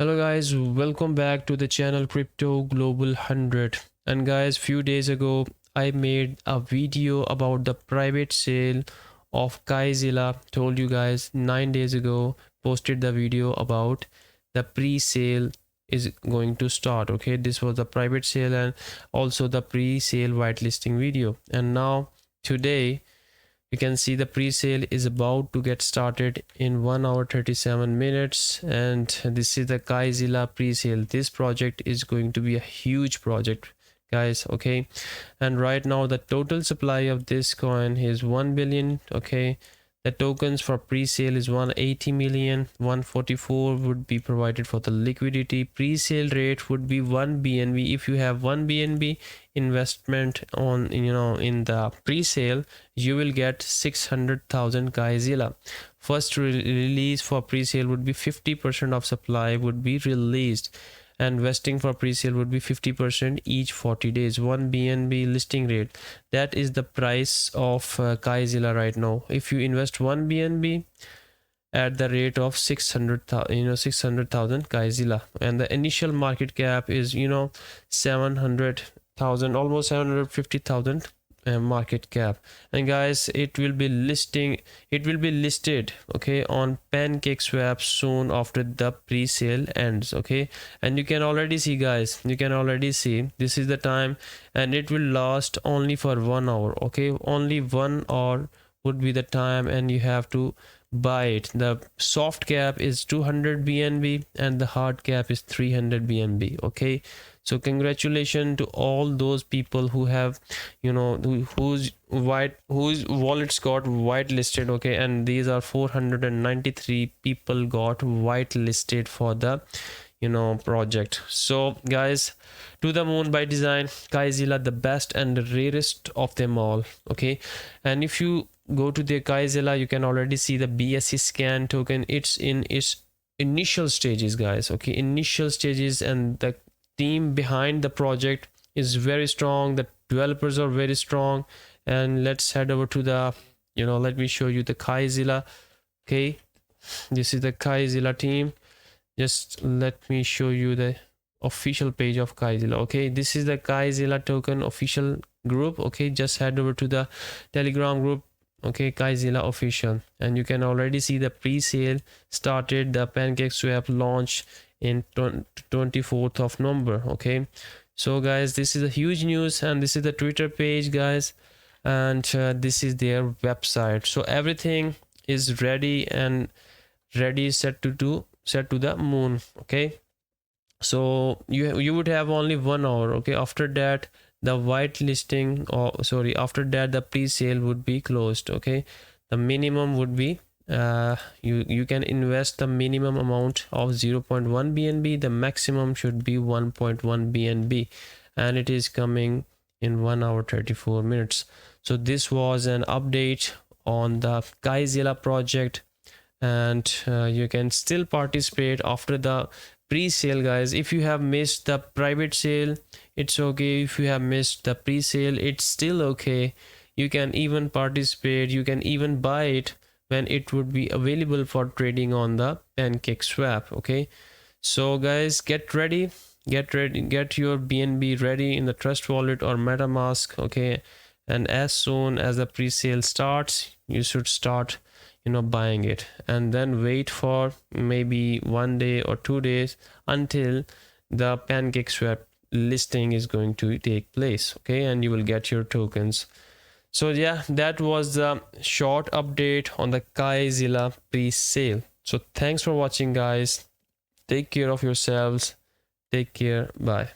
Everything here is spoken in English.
Hello guys, welcome back to the channel Crypto Global 100. And guys, few days ago I made a video about the private sale of KaiZilla. Told you guys 9 days ago, posted the video about the pre-sale is going to start. Okay, this was the private sale and also the pre-sale whitelisting video. And now today you can see the pre-sale is about to get started in 1 hour 37 minutes, and this is the KaiZilla pre-sale. This project is going to be a huge project, guys. Okay, and right now the total supply of this coin is 1 billion. Okay, the tokens for pre-sale is 180 million. 144 would be provided for the liquidity. Pre-sale rate would be 1 BNB. If you have 1 BNB investment on in the pre-sale, you will get 600,000 KaiZilla. First release for pre-sale would be 50% of supply would be released, and vesting for pre-sale would be 50% each 40 days. 1 BNB listing rate, that is the price of KaiZilla right now. If you invest 1 BNB at the rate of 600,000 600,000 KaiZilla, and the initial market cap is 700,000, almost 750,000 market cap. And guys, it will be listed okay on Pancakeswap soon after the pre-sale ends. Okay, and you can already see, guys, this is the time, and it will last only for 1 hour. Okay, only 1 hour would be the time, and you have to buy it. The soft cap is 200 BNB and the hard cap is 300 BNB. Okay, so congratulations to all those people who have whose wallets got whitelisted. Okay, and these are 493 people got whitelisted for the project. So guys, to the moon by design, KaiZilla, the best and the rarest of them all. Okay, and if you go to the KaiZilla, you can already see the BSC scan token. It's in its initial stages, guys. Okay, initial stages, and the team behind the project is very strong. The developers are very strong. And let's head over to the let me show you the KaiZilla. Okay, this is the KaiZilla team. Just let me show you the official page of KaiZilla. Okay, this is the KaiZilla token official group. Okay, just head over to the Telegram group. Okay, KaiZilla official, and you can already see the pre-sale started. The Pancakeswap launch in 24th of November. Okay, so guys, this is a huge news, and this is the Twitter page, guys, and this is their website. So everything is ready and set to the moon. Okay, so you would have only 1 hour. Okay, after that the whitelisting, or sorry, after that the pre-sale would be closed. Okay, the minimum would be you can invest the minimum amount of 0.1 BNB. The maximum should be 1.1 BNB, and it is coming in 1 hour 34 minutes. So this was an update on the KaiZilla project, and you can still participate after the pre-sale, guys. If you have missed the private sale, it's okay. If you have missed the pre-sale, it's still okay. You can even participate, you can even buy it when it would be available for trading on the Pancakeswap. Okay, so guys, get ready, get your BNB ready in the Trust Wallet or MetaMask. Okay, and as soon as the pre-sale starts, you should start buying it, and then wait for maybe 1 day or 2 days until the Pancakeswap listing is going to take place. Okay, and you will get your tokens. So yeah, that was the short update on the KaiZilla pre-sale. So thanks for watching, guys. Take care of yourselves. Take care. Bye.